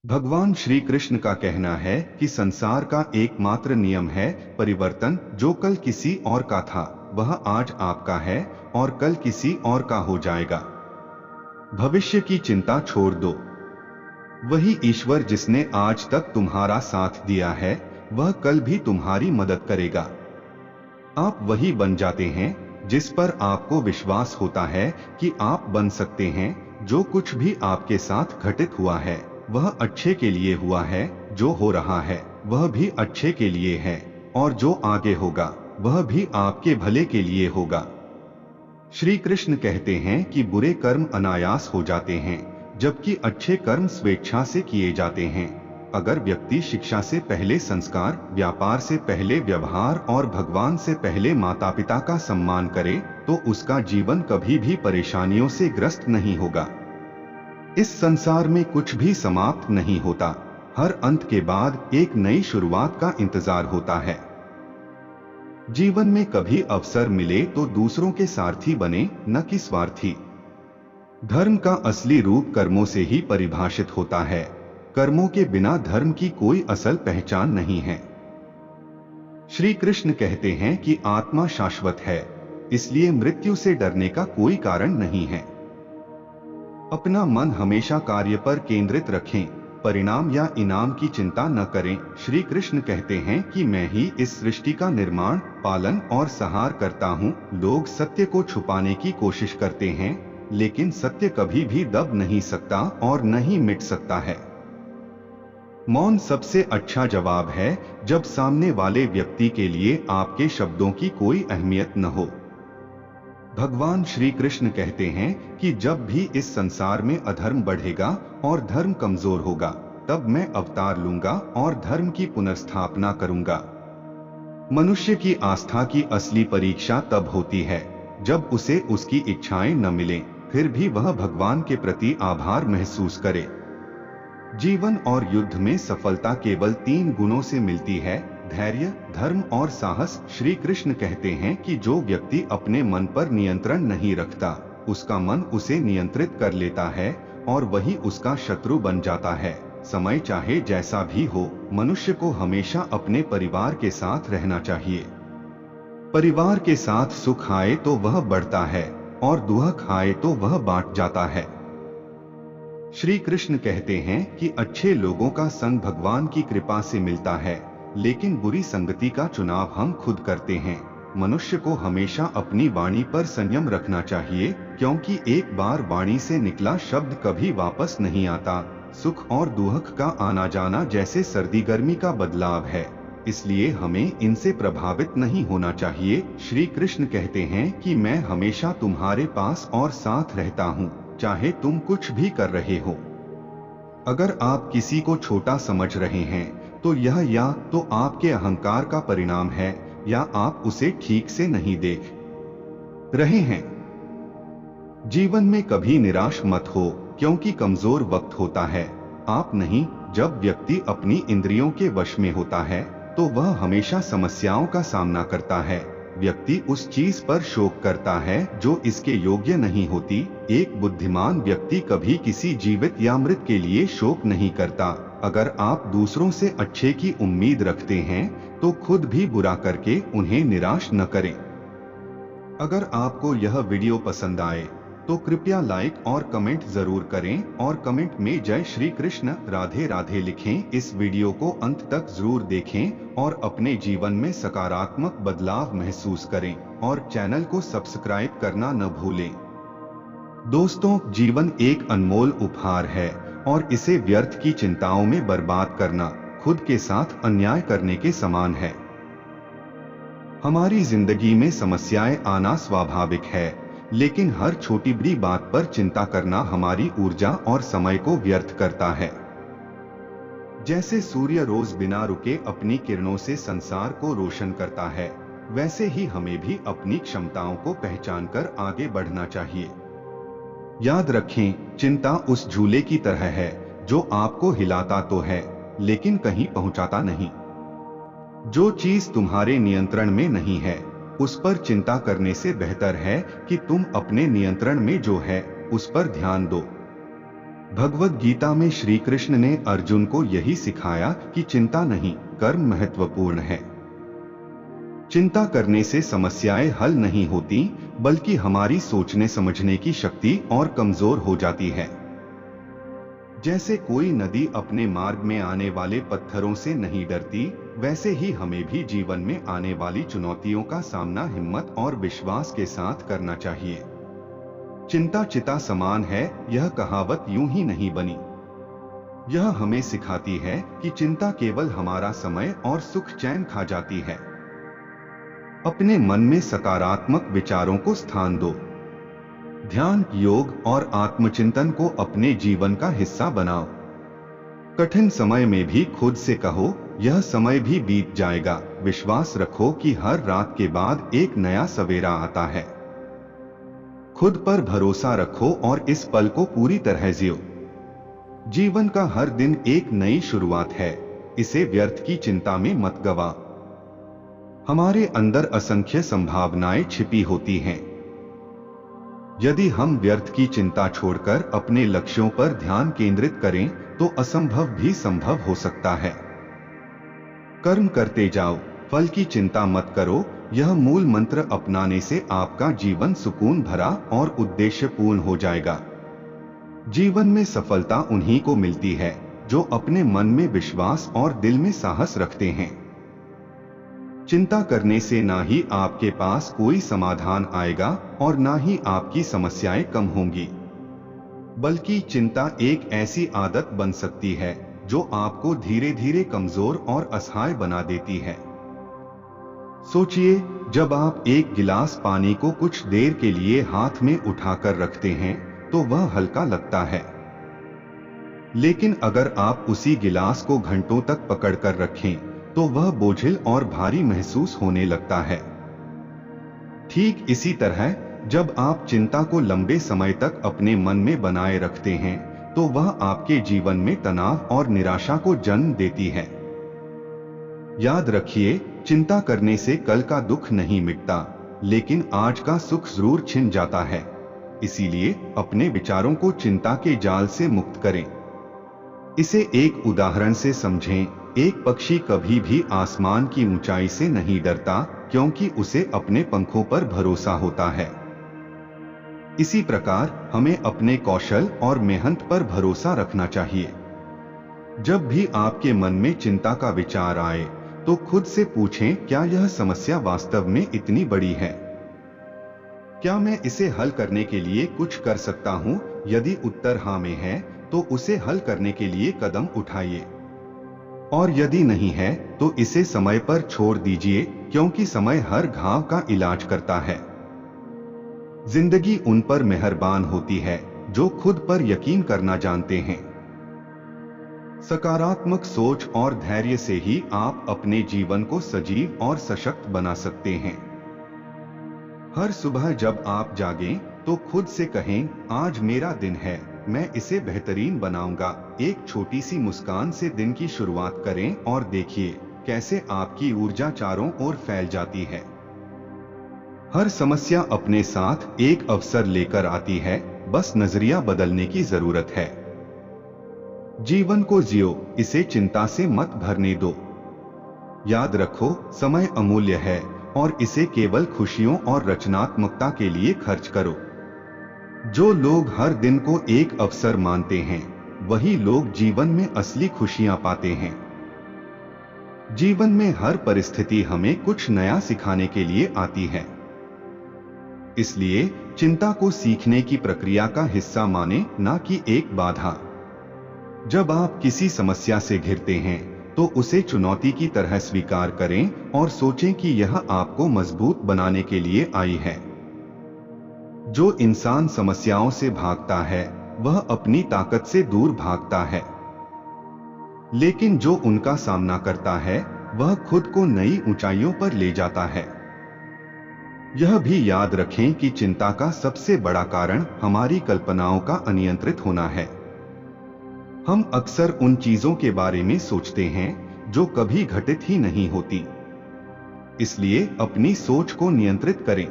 भगवान श्री कृष्ण का कहना है कि संसार का एकमात्र नियम है परिवर्तन। जो कल किसी और का था वह आज आपका है और कल किसी और का हो जाएगा। भविष्य की चिंता छोड़ दो। वही ईश्वर जिसने आज तक तुम्हारा साथ दिया है वह कल भी तुम्हारी मदद करेगा। आप वही बन जाते हैं जिस पर आपको विश्वास होता है कि आप बन सकते हैं। जो कुछ भी आपके साथ घटित हुआ है वह अच्छे के लिए हुआ है, जो हो रहा है वह भी अच्छे के लिए है और जो आगे होगा वह भी आपके भले के लिए होगा। श्री कृष्ण कहते हैं कि बुरे कर्म अनायास हो जाते हैं जबकि अच्छे कर्म स्वेच्छा से किए जाते हैं। अगर व्यक्ति शिक्षा से पहले संस्कार, व्यापार से पहले व्यवहार और भगवान से पहले माता पिता का सम्मान करे तो उसका जीवन कभी भी परेशानियों से ग्रस्त नहीं होगा। इस संसार में कुछ भी समाप्त नहीं होता। हर अंत के बाद एक नई शुरुआत का इंतजार होता है। जीवन में कभी अवसर मिले तो दूसरों के सारथी बने, न कि स्वार्थी। धर्म का असली रूप कर्मों से ही परिभाषित होता है। कर्मों के बिना धर्म की कोई असल पहचान नहीं है। श्री कृष्ण कहते हैं कि आत्मा शाश्वत है, इसलिए मृत्यु से डरने का कोई कारण नहीं है। अपना मन हमेशा कार्य पर केंद्रित रखें, परिणाम या इनाम की चिंता न करें। श्री कृष्ण कहते हैं कि मैं ही इस सृष्टि का निर्माण, पालन और संहार करता हूँ। लोग सत्य को छुपाने की कोशिश करते हैं, लेकिन सत्य कभी भी दब नहीं सकता और न ही मिट सकता है। मौन सबसे अच्छा जवाब है जब सामने वाले व्यक्ति के लिए आपके शब्दों की कोई अहमियत न हो। भगवान श्री कृष्ण कहते हैं कि जब भी इस संसार में अधर्म बढ़ेगा और धर्म कमजोर होगा तब मैं अवतार लूंगा और धर्म की पुनर्स्थापना करूंगा। मनुष्य की आस्था की असली परीक्षा तब होती है जब उसे उसकी इच्छाएं न मिलें, फिर भी वह भगवान के प्रति आभार महसूस करे। जीवन और युद्ध में सफलता केवल 3 गुणों से मिलती है: धैर्य, धर्म और साहस। श्री कृष्ण कहते हैं कि जो व्यक्ति अपने मन पर नियंत्रण नहीं रखता उसका मन उसे नियंत्रित कर लेता है और वही उसका शत्रु बन जाता है। समय चाहे जैसा भी हो, मनुष्य को हमेशा अपने परिवार के साथ रहना चाहिए। परिवार के साथ सुख आए तो वह बढ़ता है और दुख आए तो वह बांट जाता है। श्री कृष्ण कहते हैं कि अच्छे लोगों का संग भगवान की कृपा से मिलता है, लेकिन बुरी संगति का चुनाव हम खुद करते हैं। मनुष्य को हमेशा अपनी वाणी पर संयम रखना चाहिए, क्योंकि एक बार वाणी से निकला शब्द कभी वापस नहीं आता। सुख और दुख का आना जाना जैसे सर्दी गर्मी का बदलाव है, इसलिए हमें इनसे प्रभावित नहीं होना चाहिए। श्री कृष्ण कहते हैं कि मैं हमेशा तुम्हारे पास और साथ रहता हूँ, चाहे तुम कुछ भी कर रहे हो। अगर आप किसी को छोटा समझ रहे हैं तो यह या तो आपके अहंकार का परिणाम है या आप उसे ठीक से नहीं देख रहे हैं। जीवन में कभी निराश मत हो, क्योंकि कमजोर वक्त होता है, आप नहीं। जब व्यक्ति अपनी इंद्रियों के वश में होता है तो वह हमेशा समस्याओं का सामना करता है। व्यक्ति उस चीज पर शोक करता है जो इसके योग्य नहीं होती। एक बुद्धिमान व्यक्ति कभी किसी जीवित या मृत के लिए शोक नहीं करता। अगर आप दूसरों से अच्छे की उम्मीद रखते हैं तो खुद भी बुरा करके उन्हें निराश न करें। अगर आपको यह वीडियो पसंद आए तो कृपया लाइक और कमेंट जरूर करें और कमेंट में जय श्री कृष्ण, राधे राधे लिखें। इस वीडियो को अंत तक जरूर देखें और अपने जीवन में सकारात्मक बदलाव महसूस करें और चैनल को सब्सक्राइब करना न भूलें। दोस्तों, जीवन एक अनमोल उपहार है और इसे व्यर्थ की चिंताओं में बर्बाद करना खुद के साथ अन्याय करने के समान है। हमारी जिंदगी में समस्याएं आना स्वाभाविक है, लेकिन हर छोटी बड़ी बात पर चिंता करना हमारी ऊर्जा और समय को व्यर्थ करता है। जैसे सूर्य रोज बिना रुके अपनी किरणों से संसार को रोशन करता है, वैसे ही हमें भी अपनी क्षमताओं को पहचानकर आगे बढ़ना चाहिए। याद रखें, चिंता उस झूले की तरह है जो आपको हिलाता तो है लेकिन कहीं पहुंचाता नहीं। जो चीज तुम्हारे नियंत्रण में नहीं है उस पर चिंता करने से बेहतर है कि तुम अपने नियंत्रण में जो है उस पर ध्यान दो। भगवद गीता में श्री कृष्ण ने अर्जुन को यही सिखाया कि चिंता नहीं, कर्म महत्वपूर्ण है। चिंता करने से समस्याएं हल नहीं होती, बल्कि हमारी सोचने समझने की शक्ति और कमजोर हो जाती है। जैसे कोई नदी अपने मार्ग में आने वाले पत्थरों से नहीं डरती, वैसे ही हमें भी जीवन में आने वाली चुनौतियों का सामना हिम्मत और विश्वास के साथ करना चाहिए। चिंता चिता समान है, यह कहावत यूं ही नहीं बनी। यह हमें सिखाती है कि चिंता केवल हमारा समय और सुख चैन खा जाती है। अपने मन में सकारात्मक विचारों को स्थान दो। ध्यान, योग और आत्मचिंतन को अपने जीवन का हिस्सा बनाओ। कठिन समय में भी खुद से कहो, यह समय भी बीत जाएगा। विश्वास रखो कि हर रात के बाद एक नया सवेरा आता है। खुद पर भरोसा रखो और इस पल को पूरी तरह जियो। जीवन का हर दिन एक नई शुरुआत है, इसे व्यर्थ की चिंता में मत गवा। हमारे अंदर असंख्य संभावनाएं छिपी होती हैं। यदि हम व्यर्थ की चिंता छोड़कर अपने लक्ष्यों पर ध्यान केंद्रित करें, तो असंभव भी संभव हो सकता है। कर्म करते जाओ, फल की चिंता मत करो। यह मूल मंत्र अपनाने से आपका जीवन सुकून भरा और उद्देश्यपूर्ण हो जाएगा। जीवन में सफलता उन्हीं को मिलती है जो अपने मन में विश्वास और दिल में साहस रखते हैं। चिंता करने से ना ही आपके पास कोई समाधान आएगा और ना ही आपकी समस्याएं कम होंगी, बल्कि चिंता एक ऐसी आदत बन सकती है जो आपको धीरे धीरे कमजोर और असहाय बना देती है। सोचिए, जब आप एक गिलास पानी को कुछ देर के लिए हाथ में उठाकर रखते हैं तो वह हल्का लगता है, लेकिन अगर आप उसी गिलास को घंटों तक पकड़कर रखें तो वह बोझिल और भारी महसूस होने लगता है। ठीक इसी तरह जब आप चिंता को लंबे समय तक अपने मन में बनाए रखते हैं तो वह आपके जीवन में तनाव और निराशा को जन्म देती है। याद रखिए, चिंता करने से कल का दुख नहीं मिटता, लेकिन आज का सुख जरूर छिन जाता है। इसीलिए अपने विचारों को चिंता के जाल से मुक्त करें। इसे एक उदाहरण से समझें। एक पक्षी कभी भी आसमान की ऊंचाई से नहीं डरता, क्योंकि उसे अपने पंखों पर भरोसा होता है। इसी प्रकार हमें अपने कौशल और मेहनत पर भरोसा रखना चाहिए। जब भी आपके मन में चिंता का विचार आए तो खुद से पूछें, क्या यह समस्या वास्तव में इतनी बड़ी है? क्या मैं इसे हल करने के लिए कुछ कर सकता हूं? यदि उत्तर हाँ में है तो उसे हल करने के लिए कदम उठाइए, और यदि नहीं है तो इसे समय पर छोड़ दीजिए, क्योंकि समय हर घाव का इलाज करता है। जिंदगी उन पर मेहरबान होती है जो खुद पर यकीन करना जानते हैं। सकारात्मक सोच और धैर्य से ही आप अपने जीवन को सजीव और सशक्त बना सकते हैं। हर सुबह जब आप जागें तो खुद से कहें, आज मेरा दिन है, मैं इसे बेहतरीन बनाऊंगा। एक छोटी सी मुस्कान से दिन की शुरुआत करें और देखिए कैसे आपकी ऊर्जा चारों ओर फैल जाती है। हर समस्या अपने साथ एक अवसर लेकर आती है, बस नजरिया बदलने की जरूरत है। जीवन को जियो, इसे चिंता से मत भरने दो। याद रखो, समय अमूल्य है और इसे केवल खुशियों और रचनात्मकता के लिए खर्च करो। जो लोग हर दिन को एक अवसर मानते हैं, वही लोग जीवन में असली खुशियां पाते हैं। जीवन में हर परिस्थिति हमें कुछ नया सिखाने के लिए आती है। इसलिए चिंता को सीखने की प्रक्रिया का हिस्सा माने, ना कि एक बाधा। जब आप किसी समस्या से घिरते हैं तो उसे चुनौती की तरह स्वीकार करें और सोचें कि यह आपको मजबूत बनाने के लिए आई है। जो इंसान समस्याओं से भागता है वह अपनी ताकत से दूर भागता है, लेकिन जो उनका सामना करता है वह खुद को नई ऊंचाइयों पर ले जाता है। यह भी याद रखें कि चिंता का सबसे बड़ा कारण हमारी कल्पनाओं का अनियंत्रित होना है। हम अक्सर उन चीजों के बारे में सोचते हैं जो कभी घटित ही नहीं होती। इसलिए अपनी सोच को नियंत्रित करें।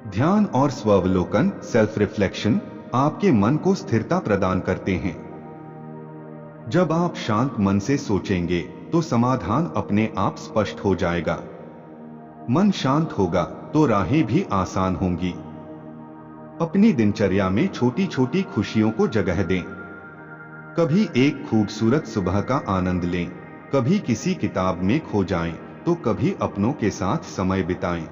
ध्यान और स्वावलोकन, सेल्फ रिफ्लेक्शन, आपके मन को स्थिरता प्रदान करते हैं। जब आप शांत मन से सोचेंगे तो समाधान अपने आप स्पष्ट हो जाएगा। मन शांत होगा तो राहें भी आसान होंगी। अपनी दिनचर्या में छोटी छोटी खुशियों को जगह दें। कभी एक खूबसूरत सुबह का आनंद लें, कभी किसी किताब में खो जाएं, तो कभी अपनों के साथ समय बिताएं।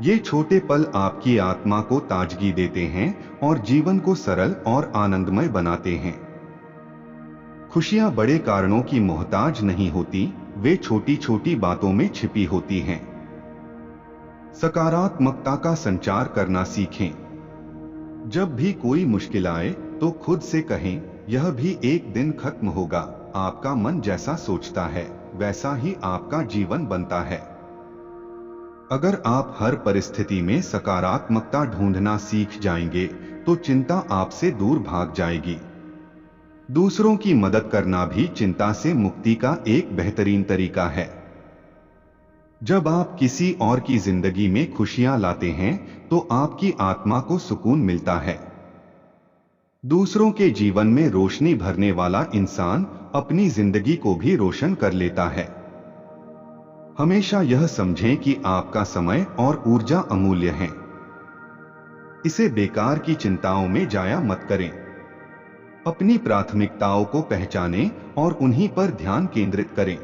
ये छोटे पल आपकी आत्मा को ताजगी देते हैं और जीवन को सरल और आनंदमय बनाते हैं। खुशियां बड़े कारणों की मोहताज नहीं होती, वे छोटी छोटी बातों में छिपी होती हैं। सकारात्मकता का संचार करना सीखें। जब भी कोई मुश्किल आए तो खुद से कहें, यह भी एक दिन खत्म होगा। आपका मन जैसा सोचता है वैसा ही आपका जीवन बनता है। अगर आप हर परिस्थिति में सकारात्मकता ढूंढना सीख जाएंगे तो चिंता आपसे दूर भाग जाएगी। दूसरों की मदद करना भी चिंता से मुक्ति का एक बेहतरीन तरीका है। जब आप किसी और की जिंदगी में खुशियां लाते हैं तो आपकी आत्मा को सुकून मिलता है। दूसरों के जीवन में रोशनी भरने वाला इंसान अपनी जिंदगी को भी रोशन कर लेता है। हमेशा यह समझें कि आपका समय और ऊर्जा अमूल्य है। इसे बेकार की चिंताओं में जाया मत करें। अपनी प्राथमिकताओं को पहचानें और उन्हीं पर ध्यान केंद्रित करें।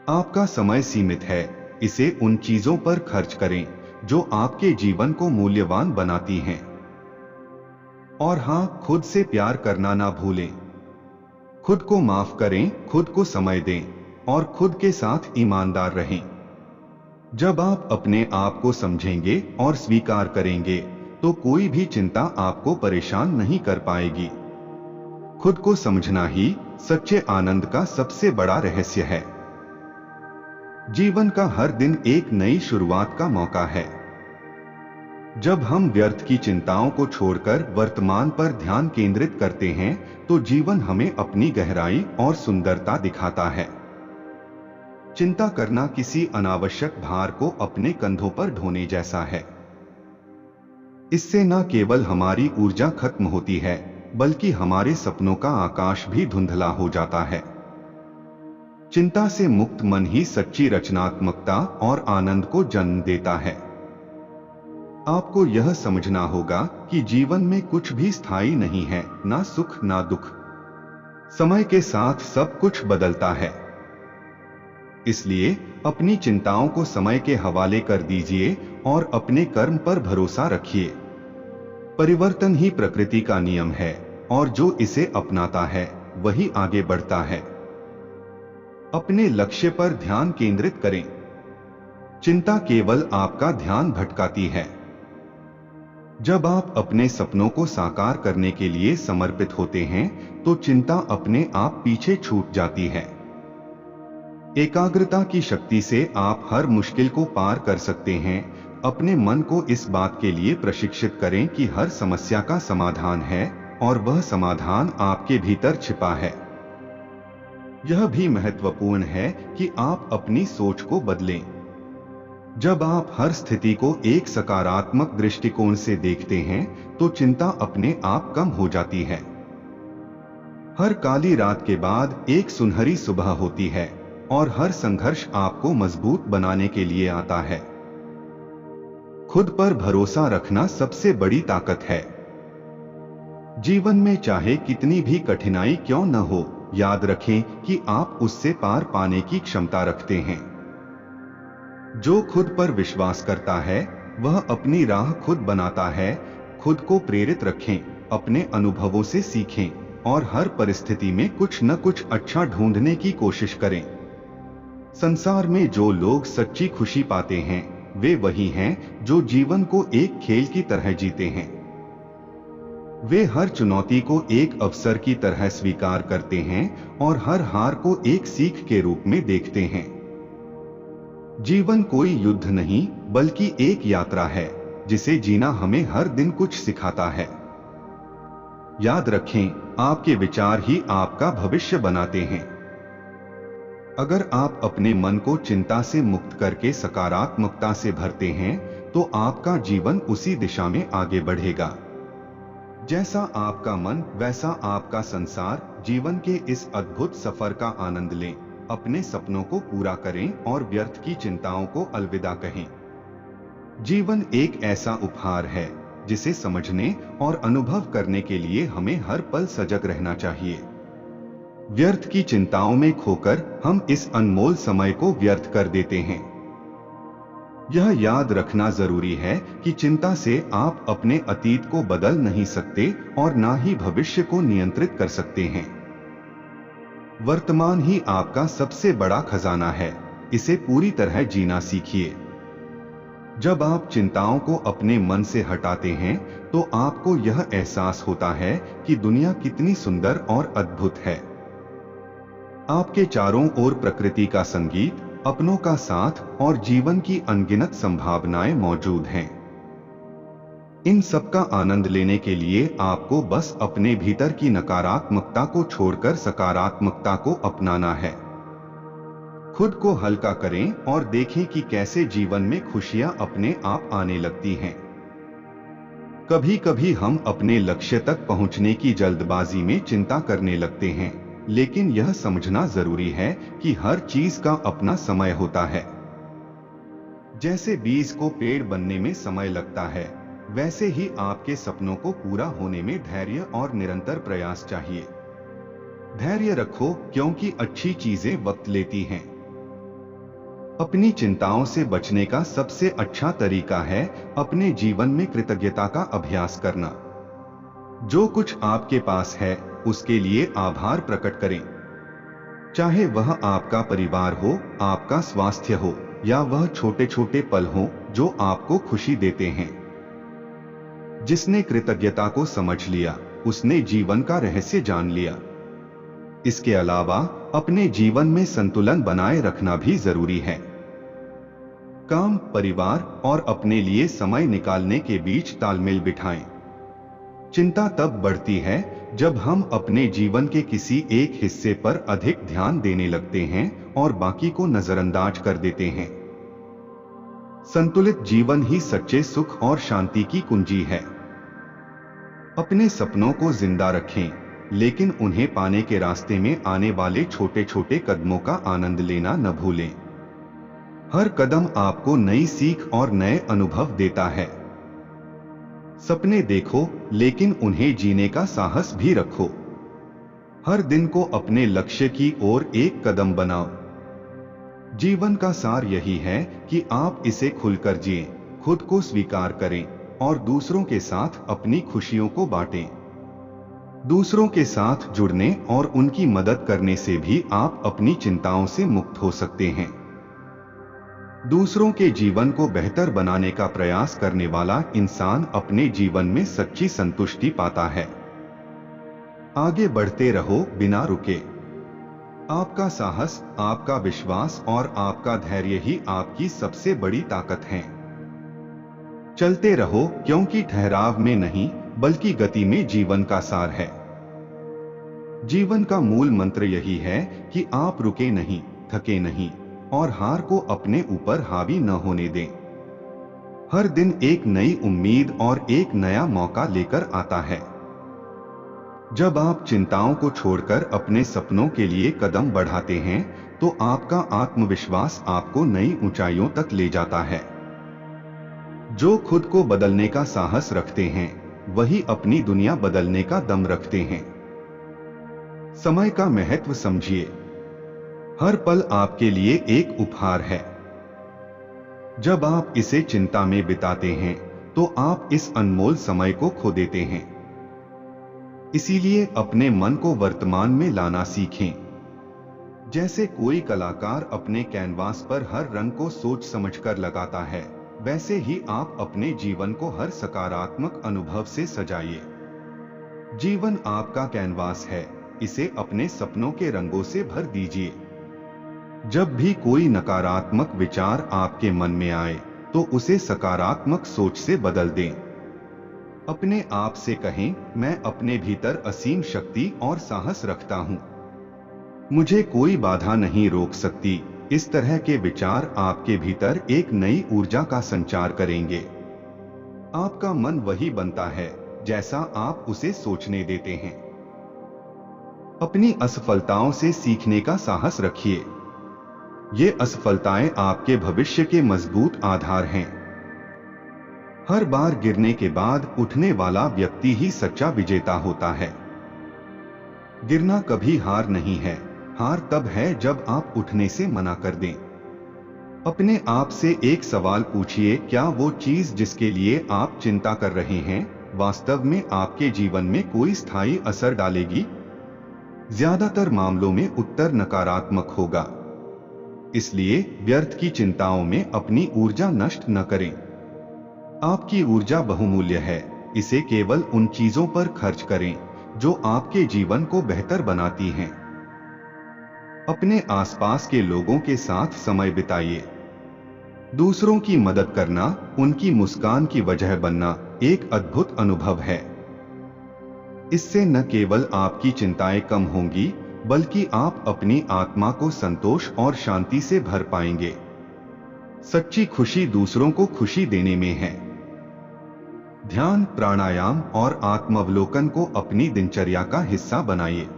आपका समय सीमित है, इसे उन चीजों पर खर्च करें जो आपके जीवन को मूल्यवान बनाती हैं। और हां, खुद से प्यार करना ना भूलें। खुद को माफ करें, खुद को समय दें और खुद के साथ ईमानदार रहें। जब आप अपने आप को समझेंगे और स्वीकार करेंगे तो कोई भी चिंता आपको परेशान नहीं कर पाएगी। खुद को समझना ही सच्चे आनंद का सबसे बड़ा रहस्य है। जीवन का हर दिन एक नई शुरुआत का मौका है। जब हम व्यर्थ की चिंताओं को छोड़कर वर्तमान पर ध्यान केंद्रित करते हैं तो जीवन हमें अपनी गहराई और सुंदरता दिखाता है। चिंता करना किसी अनावश्यक भार को अपने कंधों पर ढोने जैसा है। इससे न केवल हमारी ऊर्जा खत्म होती है बल्कि हमारे सपनों का आकाश भी धुंधला हो जाता है। चिंता से मुक्त मन ही सच्ची रचनात्मकता और आनंद को जन्म देता है। आपको यह समझना होगा कि जीवन में कुछ भी स्थायी नहीं है, ना सुख ना दुख। समय के साथ सब कुछ बदलता है। इसलिए अपनी चिंताओं को समय के हवाले कर दीजिए और अपने कर्म पर भरोसा रखिए। परिवर्तन ही प्रकृति का नियम है और जो इसे अपनाता है वही आगे बढ़ता है। अपने लक्ष्य पर ध्यान केंद्रित करें। चिंता केवल आपका ध्यान भटकाती है। जब आप अपने सपनों को साकार करने के लिए समर्पित होते हैं तो चिंता अपने आप पीछे छूट जाती है। एकाग्रता की शक्ति से आप हर मुश्किल को पार कर सकते हैं। अपने मन को इस बात के लिए प्रशिक्षित करें कि हर समस्या का समाधान है और वह समाधान आपके भीतर छिपा है। यह भी महत्वपूर्ण है कि आप अपनी सोच को बदलें। जब आप हर स्थिति को एक सकारात्मक दृष्टिकोण से देखते हैं तो चिंता अपने आप कम हो जाती है। हर काली रात के बाद एक सुनहरी सुबह होती है और हर संघर्ष आपको मजबूत बनाने के लिए आता है। खुद पर भरोसा रखना सबसे बड़ी ताकत है। जीवन में चाहे कितनी भी कठिनाई क्यों न हो, याद रखें कि आप उससे पार पाने की क्षमता रखते हैं। जो खुद पर विश्वास करता है वह अपनी राह खुद बनाता है। खुद को प्रेरित रखें, अपने अनुभवों से सीखें और हर परिस्थिति में कुछ न कुछ अच्छा ढूंढने की कोशिश करें। संसार में जो लोग सच्ची खुशी पाते हैं वे वही हैं जो जीवन को एक खेल की तरह जीते हैं। वे हर चुनौती को एक अवसर की तरह स्वीकार करते हैं और हर हार को एक सीख के रूप में देखते हैं। जीवन कोई युद्ध नहीं बल्कि एक यात्रा है जिसे जीना हमें हर दिन कुछ सिखाता है। याद रखें, आपके विचार ही आपका भविष्य बनाते हैं। अगर आप अपने मन को चिंता से मुक्त करके सकारात्मकता से भरते हैं तो आपका जीवन उसी दिशा में आगे बढ़ेगा। जैसा आपका मन वैसा आपका संसार। जीवन के इस अद्भुत सफर का आनंद लें, अपने सपनों को पूरा करें और व्यर्थ की चिंताओं को अलविदा कहें। जीवन एक ऐसा उपहार है जिसे समझने और अनुभव करने के लिए हमें हर पल सजग रहना चाहिए। व्यर्थ की चिंताओं में खोकर हम इस अनमोल समय को व्यर्थ कर देते हैं। यह याद रखना जरूरी है कि चिंता से आप अपने अतीत को बदल नहीं सकते और ना ही भविष्य को नियंत्रित कर सकते हैं। वर्तमान ही आपका सबसे बड़ा खजाना है, इसे पूरी तरह जीना सीखिए। जब आप चिंताओं को अपने मन से हटाते हैं तो आपको यह एहसास होता है कि दुनिया कितनी सुंदर और अद्भुत है। आपके चारों ओर प्रकृति का संगीत, अपनों का साथ और जीवन की अनगिनत संभावनाएं मौजूद हैं। इन सब का आनंद लेने के लिए आपको बस अपने भीतर की नकारात्मकता को छोड़कर सकारात्मकता को अपनाना है। खुद को हल्का करें और देखें कि कैसे जीवन में खुशियां अपने आप आने लगती हैं। कभी कभी हम अपने लक्ष्य तक पहुंचने की जल्दबाजी में चिंता करने लगते हैं, लेकिन यह समझना जरूरी है कि हर चीज का अपना समय होता है। जैसे बीज को पेड़ बनने में समय लगता है, वैसे ही आपके सपनों को पूरा होने में धैर्य और निरंतर प्रयास चाहिए। धैर्य रखो क्योंकि अच्छी चीजें वक्त लेती हैं। अपनी चिंताओं से बचने का सबसे अच्छा तरीका है अपने जीवन में कृतज्ञता का अभ्यास करना। जो कुछ आपके पास है उसके लिए आभार प्रकट करें। चाहे वह आपका परिवार हो, आपका स्वास्थ्य हो या वह छोटे छोटे पल हो जो आपको खुशी देते हैं। जिसने कृतज्ञता को समझ लिया उसने जीवन का रहस्य जान लिया। इसके अलावा अपने जीवन में संतुलन बनाए रखना भी जरूरी है। काम, परिवार और अपने लिए समय निकालने के बीच तालमेल बिठाएं। चिंता तब बढ़ती है जब हम अपने जीवन के किसी एक हिस्से पर अधिक ध्यान देने लगते हैं और बाकी को नजरअंदाज कर देते हैं। संतुलित जीवन ही सच्चे सुख और शांति की कुंजी है। अपने सपनों को जिंदा रखें, लेकिन उन्हें पाने के रास्ते में आने वाले छोटे छोटे कदमों का आनंद लेना न भूलें। हर कदम आपको नई सीख और नए अनुभव देता है। सपने देखो, लेकिन उन्हें जीने का साहस भी रखो। हर दिन को अपने लक्ष्य की ओर एक कदम बनाओ। जीवन का सार यही है कि आप इसे खुलकर जिएं, खुद को स्वीकार करें और दूसरों के साथ अपनी खुशियों को बांटें। दूसरों के साथ जुड़ने और उनकी मदद करने से भी आप अपनी चिंताओं से मुक्त हो सकते हैं। दूसरों के जीवन को बेहतर बनाने का प्रयास करने वाला इंसान अपने जीवन में सच्ची संतुष्टि पाता है। आगे बढ़ते रहो बिना रुके। आपका साहस, आपका विश्वास और आपका धैर्य ही आपकी सबसे बड़ी ताकत है। चलते रहो क्योंकि ठहराव में नहीं बल्कि गति में जीवन का सार है। जीवन का मूल मंत्र यही है कि आप रुके नहीं, थके नहीं और हार को अपने ऊपर हावी न होने दें। हर दिन एक नई उम्मीद और एक नया मौका लेकर आता है। जब आप चिंताओं को छोड़कर अपने सपनों के लिए कदम बढ़ाते हैं तो आपका आत्मविश्वास आपको नई ऊंचाइयों तक ले जाता है। जो खुद को बदलने का साहस रखते हैं वही अपनी दुनिया बदलने का दम रखते हैं। समय का महत्व समझिए। हर पल आपके लिए एक उपहार है। जब आप इसे चिंता में बिताते हैं तो आप इस अनमोल समय को खो देते हैं। इसीलिए अपने मन को वर्तमान में लाना सीखें। जैसे कोई कलाकार अपने कैनवास पर हर रंग को सोच समझकर लगाता है, वैसे ही आप अपने जीवन को हर सकारात्मक अनुभव से सजाइए। जीवन आपका कैनवास है, इसे अपने सपनों के रंगों से भर दीजिए। जब भी कोई नकारात्मक विचार आपके मन में आए तो उसे सकारात्मक सोच से बदल दें। अपने आप से कहें, मैं अपने भीतर असीम शक्ति और साहस रखता हूं, मुझे कोई बाधा नहीं रोक सकती। इस तरह के विचार आपके भीतर एक नई ऊर्जा का संचार करेंगे। आपका मन वही बनता है जैसा आप उसे सोचने देते हैं। अपनी असफलताओं से सीखने का साहस रखिए। ये असफलताएं आपके भविष्य के मजबूत आधार हैं। हर बार गिरने के बाद उठने वाला व्यक्ति ही सच्चा विजेता होता है। गिरना कभी हार नहीं है, हार तब है जब आप उठने से मना कर दें। अपने आप से एक सवाल पूछिए, क्या वो चीज जिसके लिए आप चिंता कर रहे हैं वास्तव में आपके जीवन में कोई स्थायी असर डालेगी? ज्यादातर मामलों में उत्तर नकारात्मक होगा। इसलिए व्यर्थ की चिंताओं में अपनी ऊर्जा नष्ट न करें। आपकी ऊर्जा बहुमूल्य है, इसे केवल उन चीजों पर खर्च करें जो आपके जीवन को बेहतर बनाती हैं। अपने आसपास के लोगों के साथ समय बिताइए। दूसरों की मदद करना, उनकी मुस्कान की वजह बनना एक अद्भुत अनुभव है। इससे न केवल आपकी चिंताएं कम होंगी, बल्कि आप अपनी आत्मा को संतोष और शांति से भर पाएंगे। सच्ची खुशी दूसरों को खुशी देने में है। ध्यान, प्राणायाम और आत्मावलोकन को अपनी दिनचर्या का हिस्सा बनाइए।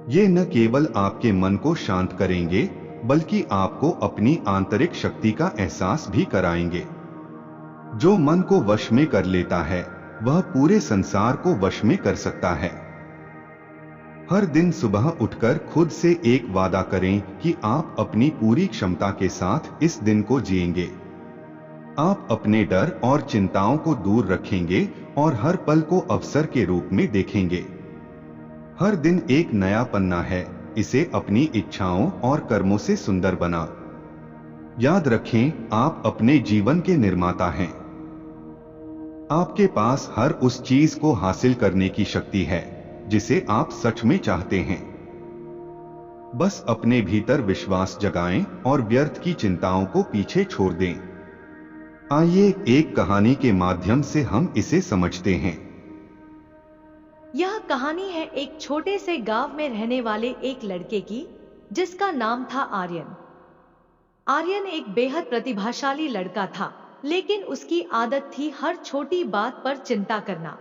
ये न केवल आपके मन को शांत करेंगे, बल्कि आपको अपनी आंतरिक शक्ति का एहसास भी कराएंगे। जो मन को वश में कर लेता है, वह पूरे संसार को वश में कर सकता है। हर दिन सुबह उठकर खुद से एक वादा करें कि आप अपनी पूरी क्षमता के साथ इस दिन को जिएंगे। आप अपने डर और चिंताओं को दूर रखेंगे और हर पल को अवसर के रूप में देखेंगे। हर दिन एक नया पन्ना है, इसे अपनी इच्छाओं और कर्मों से सुंदर बना। याद रखें, आप अपने जीवन के निर्माता हैं। आपके पास हर उस चीज को हासिल करने की शक्ति है जिसे आप सच में चाहते हैं। बस अपने भीतर विश्वास जगाएं और व्यर्थ की चिंताओं को पीछे छोड़ दें। आइए एक कहानी के माध्यम से हम इसे समझते हैं। यह कहानी है एक छोटे से गांव में रहने वाले एक लड़के की, जिसका नाम था आर्यन। आर्यन एक बेहद प्रतिभाशाली लड़का था, लेकिन उसकी आदत थी हर छोटी बात पर चिंता करना।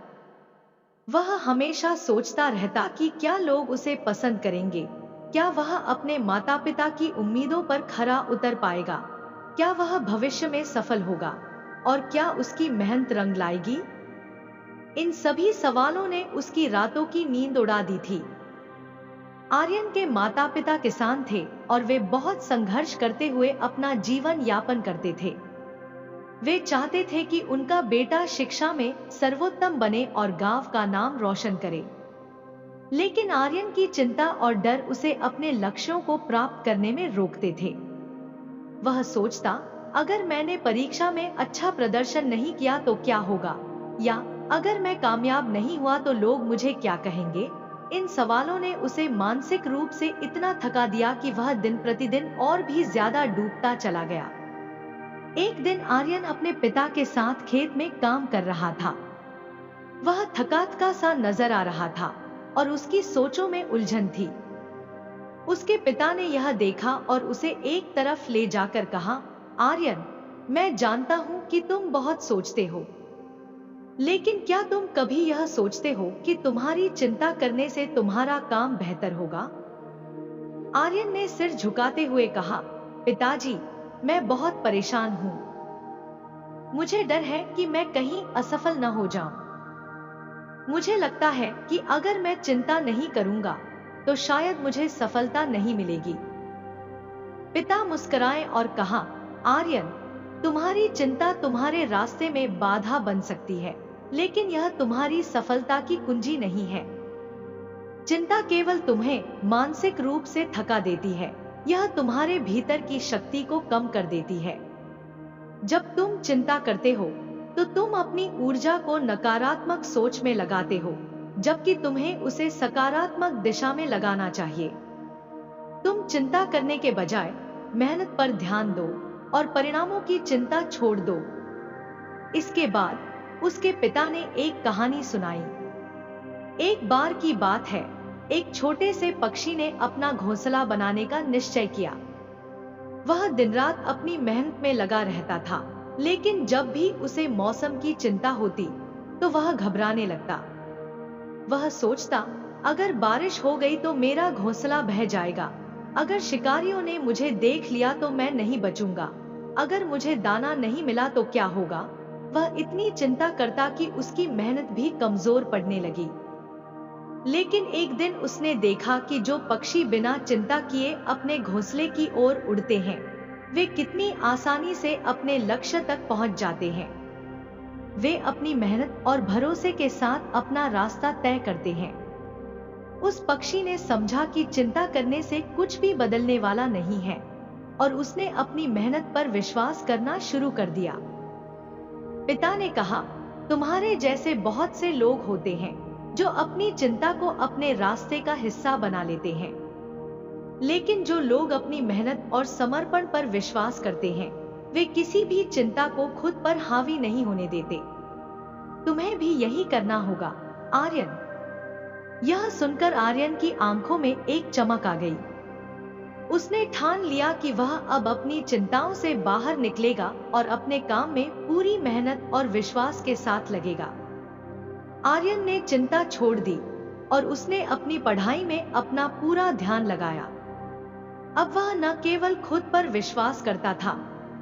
वह हमेशा सोचता रहता कि क्या लोग उसे पसंद करेंगे, क्या वह अपने माता पिता की उम्मीदों पर खरा उतर पाएगा, क्या वह भविष्य में सफल होगा और क्या उसकी मेहनत रंग लाएगी। इन सभी सवालों ने उसकी रातों की नींद उड़ा दी थी। आर्यन के माता पिता किसान थे और वे बहुत संघर्ष करते हुए अपना जीवन यापन करते थे। वे चाहते थे कि उनका बेटा शिक्षा में सर्वोत्तम बने और गांव का नाम रोशन करे। लेकिन आर्यन की चिंता और डर उसे अपने लक्ष्यों को प्राप्त करने में रोकते थे। वह सोचता, अगर मैंने परीक्षा में अच्छा प्रदर्शन नहीं किया तो क्या होगा, या अगर मैं कामयाब नहीं हुआ तो लोग मुझे क्या कहेंगे। इन सवालों ने उसे मानसिक रूप से इतना थका दिया कि वह दिन प्रतिदिन और भी ज्यादा डूबता चला गया। एक दिन आर्यन अपने पिता के साथ खेत में काम कर रहा था। वह थका सा नजर आ रहा था और उसकी सोचों में उलझन थी। उसके पिता ने यह देखा और उसे एक तरफ ले जाकर कहा, आर्यन, मैं जानता हूं कि तुम बहुत सोचते हो, लेकिन क्या तुम कभी यह सोचते हो कि तुम्हारी चिंता करने से तुम्हारा काम बेहतर होगा? आर्यन ने सिर झुकाते हुए कहा, पिताजी, मैं बहुत परेशान हूं। मुझे डर है कि मैं कहीं असफल न हो जाऊं। मुझे लगता है कि अगर मैं चिंता नहीं करूंगा तो शायद मुझे सफलता नहीं मिलेगी। पिता मुस्कुराए और कहा, आर्यन, तुम्हारी चिंता तुम्हारे रास्ते में बाधा बन सकती है, लेकिन यह तुम्हारी सफलता की कुंजी नहीं है। चिंता केवल तुम्हें मानसिक रूप से थका देती है, यह तुम्हारे भीतर की शक्ति को कम कर देती है। जब तुम चिंता करते हो तो तुम अपनी ऊर्जा को नकारात्मक सोच में लगाते हो, जबकि तुम्हें उसे सकारात्मक दिशा में लगाना चाहिए। तुम चिंता करने के बजाय मेहनत पर ध्यान दो और परिणामों की चिंता छोड़ दो। इसके बाद उसके पिता ने एक कहानी सुनाई। एक बार की बात है, एक छोटे से पक्षी ने अपना घोंसला बनाने का निश्चय किया। वह दिन रात अपनी मेहनत में लगा रहता था, लेकिन जब भी उसे मौसम की चिंता होती तो वह घबराने लगता। वह सोचता, अगर बारिश हो गई तो मेरा घोंसला बह जाएगा, अगर शिकारियों ने मुझे देख लिया तो मैं नहीं बचूंगा, अगर मुझे दाना नहीं मिला तो क्या होगा। वह इतनी चिंता करता कि उसकी मेहनत भी कमजोर पड़ने लगी। लेकिन एक दिन उसने देखा कि जो पक्षी बिना चिंता किए अपने घोंसले की ओर उड़ते हैं, वे कितनी आसानी से अपने लक्ष्य तक पहुंच जाते हैं। वे अपनी मेहनत और भरोसे के साथ अपना रास्ता तय करते हैं। उस पक्षी ने समझा कि चिंता करने से कुछ भी बदलने वाला नहीं है, और उसने अपनी मेहनत पर विश्वास करना शुरू कर दिया। पिता ने कहा, तुम्हारे जैसे बहुत से लोग होते हैं जो अपनी चिंता को अपने रास्ते का हिस्सा बना लेते हैं, लेकिन जो लोग अपनी मेहनत और समर्पण पर विश्वास करते हैं, वे किसी भी चिंता को खुद पर हावी नहीं होने देते। तुम्हें भी यही करना होगा, आर्यन। यह सुनकर आर्यन की आंखों में एक चमक आ गई। उसने ठान लिया कि वह अब अपनी चिंताओं से बाहर निकलेगा और अपने काम में पूरी मेहनत और विश्वास के साथ लगेगा। आर्यन ने चिंता छोड़ दी और उसने अपनी पढ़ाई में अपना पूरा ध्यान लगाया। अब वह न केवल खुद पर विश्वास करता था,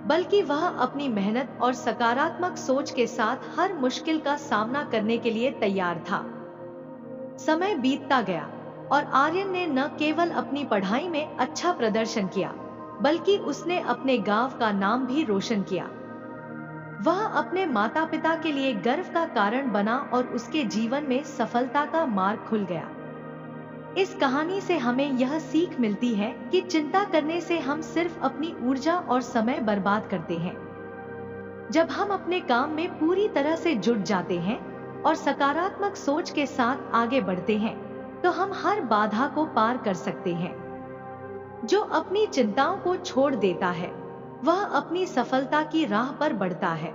बल्कि वह अपनी मेहनत और सकारात्मक सोच के साथ हर मुश्किल का सामना करने के लिए तैयार था। समय बीतता गया और आर्यन ने न केवल अपनी पढ़ाई में अच्छा प्रदर्शन किया, बल्कि उसने अपने गांव का नाम भी रोशन किया। वह अपने माता पिता के लिए गर्व का कारण बना और उसके जीवन में सफलता का मार्ग खुल गया। इस कहानी से हमें यह सीख मिलती है कि चिंता करने से हम सिर्फ अपनी ऊर्जा और समय बर्बाद करते हैं। जब हम अपने काम में पूरी तरह से जुट जाते हैं और सकारात्मक सोच के साथ आगे बढ़ते हैं, तो हम हर बाधा को पार कर सकते हैं। जो अपनी चिंताओं को छोड़ देता है, वह अपनी सफलता की राह पर बढ़ता है।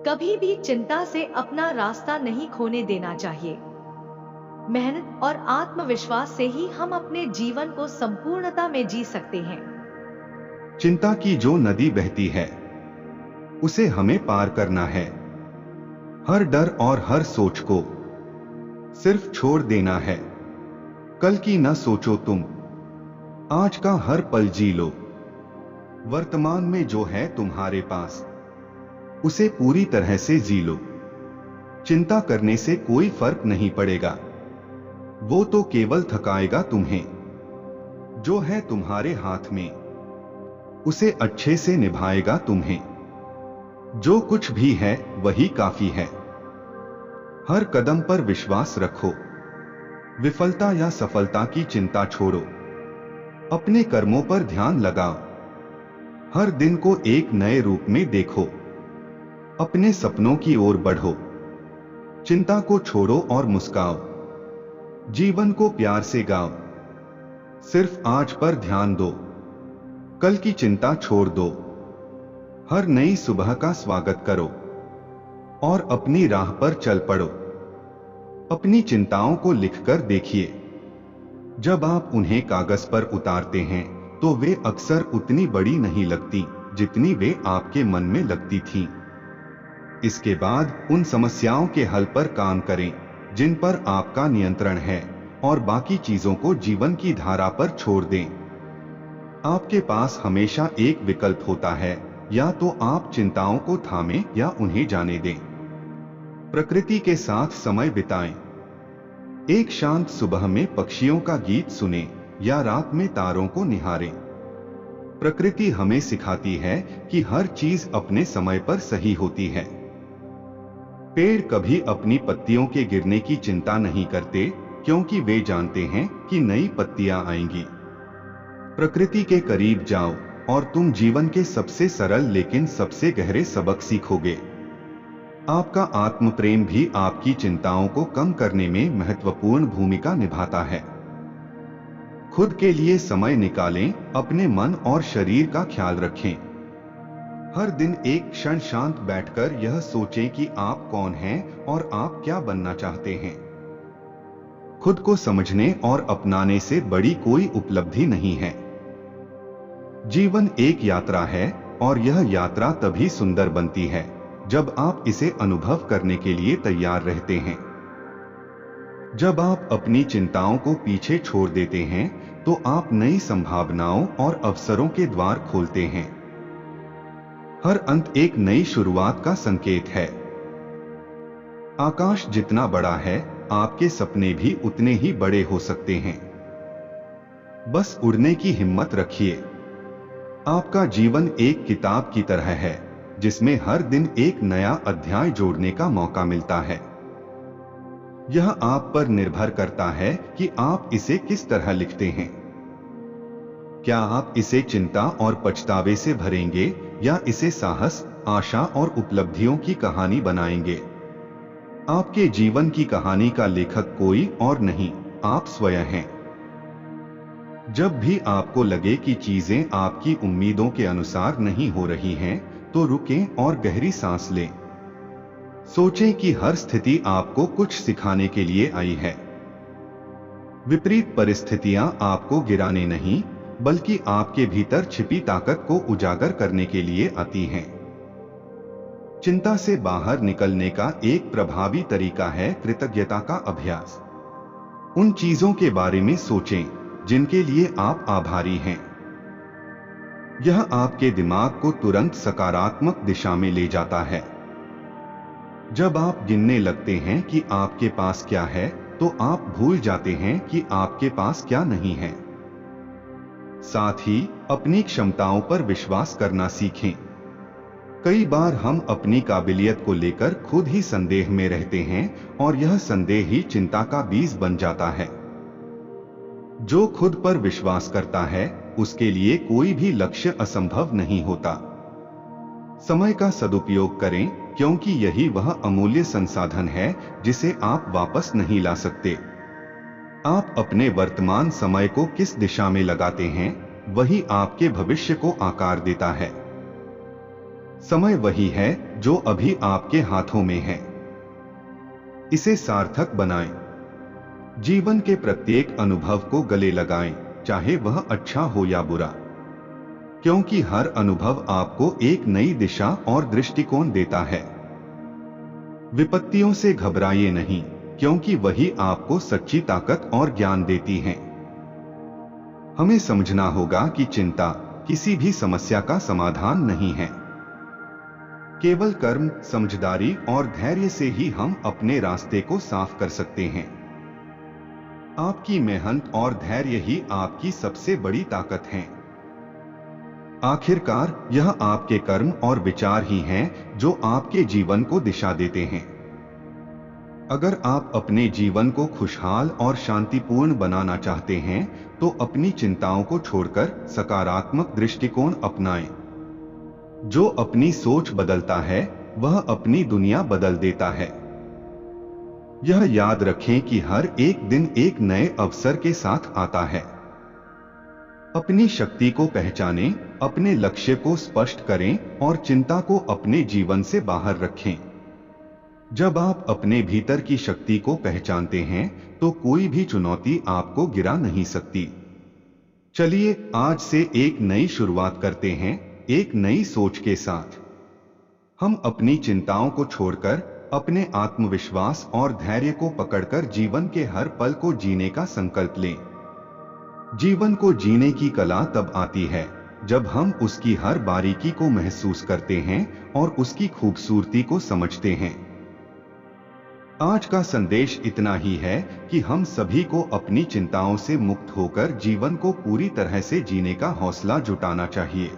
कभी भी चिंता से अपना रास्ता नहीं खोने देना चाहिए। मेहनत और आत्मविश्वास से ही हम अपने जीवन को संपूर्णता में जी सकते हैं। चिंता की जो नदी बहती है, उसे हमें पार करना है। हर डर और हर सोच को सिर्फ छोड़ देना है। कल की न सोचो तुम, आज का हर पल जी लो। वर्तमान में जो है तुम्हारे पास, उसे पूरी तरह से जी लो। चिंता करने से कोई फर्क नहीं पड़ेगा, वो तो केवल थकाएगा तुम्हें। जो है तुम्हारे हाथ में, उसे अच्छे से निभाएगा तुम्हें। जो कुछ भी है वही काफी है। हर कदम पर विश्वास रखो। विफलता या सफलता की चिंता छोड़ो, अपने कर्मों पर ध्यान लगाओ। हर दिन को एक नए रूप में देखो, अपने सपनों की ओर बढ़ो। चिंता को छोड़ो और मुस्काओ, जीवन को प्यार से गाओ। सिर्फ आज पर ध्यान दो, कल की चिंता छोड़ दो। हर नई सुबह का स्वागत करो और अपनी राह पर चल पड़ो। अपनी चिंताओं को लिखकर देखिए। जब आप उन्हें कागज पर उतारते हैं तो वे अक्सर उतनी बड़ी नहीं लगती जितनी वे आपके मन में लगती थीं। इसके बाद उन समस्याओं के हल पर काम करें जिन पर आपका नियंत्रण है, और बाकी चीजों को जीवन की धारा पर छोड़ दें। आपके पास हमेशा एक विकल्प होता है, या तो आप चिंताओं को थामें या उन्हें जाने दें। प्रकृति के साथ समय बिताएं। एक शांत सुबह में पक्षियों का गीत सुनें या रात में तारों को निहारें। प्रकृति हमें सिखाती है कि हर चीज अपने समय पर सही होती है। पेड़ कभी अपनी पत्तियों के गिरने की चिंता नहीं करते, क्योंकि वे जानते हैं कि नई पत्तियां आएंगी। प्रकृति के करीब जाओ और तुम जीवन के सबसे सरल लेकिन सबसे गहरे सबक सीखोगे। आपका आत्म प्रेम भी आपकी चिंताओं को कम करने में महत्वपूर्ण भूमिका निभाता है। खुद के लिए समय निकालें, अपने मन और शरीर का ख्याल रखें। हर दिन एक क्षण शांत बैठकर यह सोचें कि आप कौन हैं और आप क्या बनना चाहते हैं। खुद को समझने और अपनाने से बड़ी कोई उपलब्धि नहीं है। जीवन एक यात्रा है और यह यात्रा तभी सुंदर बनती है जब आप इसे अनुभव करने के लिए तैयार रहते हैं। जब आप अपनी चिंताओं को पीछे छोड़ देते हैं तो आप नई संभावनाओं और अवसरों के द्वार खोलते हैं। हर अंत एक नई शुरुआत का संकेत है। आकाश जितना बड़ा है, आपके सपने भी उतने ही बड़े हो सकते हैं। बस उड़ने की हिम्मत रखिए। आपका जीवन एक किताब की तरह है जिसमें हर दिन एक नया अध्याय जोड़ने का मौका मिलता है। यह आप पर निर्भर करता है कि आप इसे किस तरह लिखते हैं। क्या आप इसे चिंता और पछतावे से भरेंगे या इसे साहस, आशा और उपलब्धियों की कहानी बनाएंगे? आपके जीवन की कहानी का लेखक कोई और नहीं, आप स्वयं हैं। जब भी आपको लगे कि चीजें आपकी उम्मीदों के अनुसार नहीं हो रही हैं, तो रुकें और गहरी सांस लें। सोचें कि हर स्थिति आपको कुछ सिखाने के लिए आई है। विपरीत परिस्थितियां आपको गिराने नहीं, बल्कि आपके भीतर छिपी ताकत को उजागर करने के लिए आती हैं। चिंता से बाहर निकलने का एक प्रभावी तरीका है कृतज्ञता का अभ्यास। उन चीजों के बारे में सोचें जिनके लिए आप आभारी हैं। यह आपके दिमाग को तुरंत सकारात्मक दिशा में ले जाता है। जब आप गिनने लगते हैं कि आपके पास क्या है, तो आप भूल जाते हैं कि आपके पास क्या नहीं है। साथ ही अपनी क्षमताओं पर विश्वास करना सीखें। कई बार हम अपनी काबिलियत को लेकर खुद ही संदेह में रहते हैं और यह संदेह ही चिंता का बीज बन जाता है। जो खुद पर विश्वास करता है, उसके लिए कोई भी लक्ष्य असंभव नहीं होता। समय का सदुपयोग करें, क्योंकि यही वह अमूल्य संसाधन है जिसे आप वापस नहीं ला सकते। आप अपने वर्तमान समय को किस दिशा में लगाते हैं, वही आपके भविष्य को आकार देता है। समय वही है जो अभी आपके हाथों में है। इसे सार्थक बनाएं। जीवन के प्रत्येक अनुभव को गले लगाएं, चाहे वह अच्छा हो या बुरा, क्योंकि हर अनुभव आपको एक नई दिशा और दृष्टिकोण देता है। विपत्तियों से घबराइए नहीं, क्योंकि वही आपको सच्ची ताकत और ज्ञान देती हैं। हमें समझना होगा कि चिंता किसी भी समस्या का समाधान नहीं है। केवल कर्म, समझदारी और धैर्य से ही हम अपने रास्ते को साफ कर सकते हैं। आपकी मेहनत और धैर्य ही आपकी सबसे बड़ी ताकत है। आखिरकार यह आपके कर्म और विचार ही हैं जो आपके जीवन को दिशा देते हैं। अगर आप अपने जीवन को खुशहाल और शांतिपूर्ण बनाना चाहते हैं, तो अपनी चिंताओं को छोड़कर सकारात्मक दृष्टिकोण अपनाएं। जो अपनी सोच बदलता है, वह अपनी दुनिया बदल देता है। यह याद रखें कि हर एक दिन एक नए अवसर के साथ आता है। अपनी शक्ति को पहचानें, अपने लक्ष्य को स्पष्ट करें और चिंता को अपने जीवन से बाहर रखें। जब आप अपने भीतर की शक्ति को पहचानते हैं, तो कोई भी चुनौती आपको गिरा नहीं सकती। चलिए आज से एक नई शुरुआत करते हैं, एक नई सोच के साथ। हम अपनी चिंताओं को छोड़कर अपने आत्मविश्वास और धैर्य को पकड़कर जीवन के हर पल को जीने का संकल्प लें। जीवन को जीने की कला तब आती है जब हम उसकी हर बारीकी को महसूस करते हैं और उसकी खूबसूरती को समझते हैं। आज का संदेश इतना ही है कि हम सभी को अपनी चिंताओं से मुक्त होकर जीवन को पूरी तरह से जीने का हौसला जुटाना चाहिए।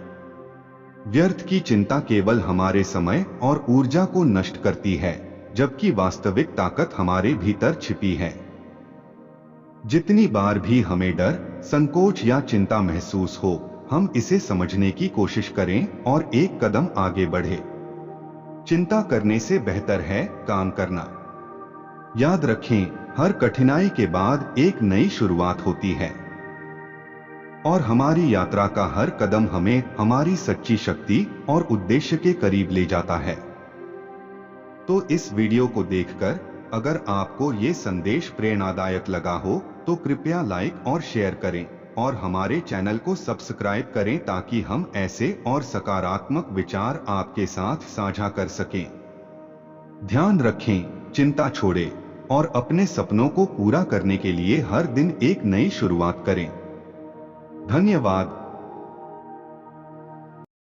व्यर्थ की चिंता केवल हमारे समय और ऊर्जा को नष्ट करती है, जबकि वास्तविक ताकत हमारे भीतर छिपी है। जितनी बार भी हमें डर, संकोच या चिंता महसूस हो, हम इसे समझने की कोशिश करें और एक कदम आगे बढ़े। चिंता करने से बेहतर है काम करना। याद रखें, हर कठिनाई के बाद एक नई शुरुआत होती है और हमारी यात्रा का हर कदम हमें हमारी सच्ची शक्ति और उद्देश्य के करीब ले जाता है। तो इस वीडियो को देखकर अगर आपको ये संदेश प्रेरणादायक लगा हो, तो कृपया लाइक और शेयर करें और हमारे चैनल को सब्सक्राइब करें ताकि हम ऐसे और सकारात्मक विचार आपके साथ साझा कर सकें। ध्यान रखें, चिंता छोड़ें और अपने सपनों को पूरा करने के लिए हर दिन एक नई शुरुआत करें। धन्यवाद।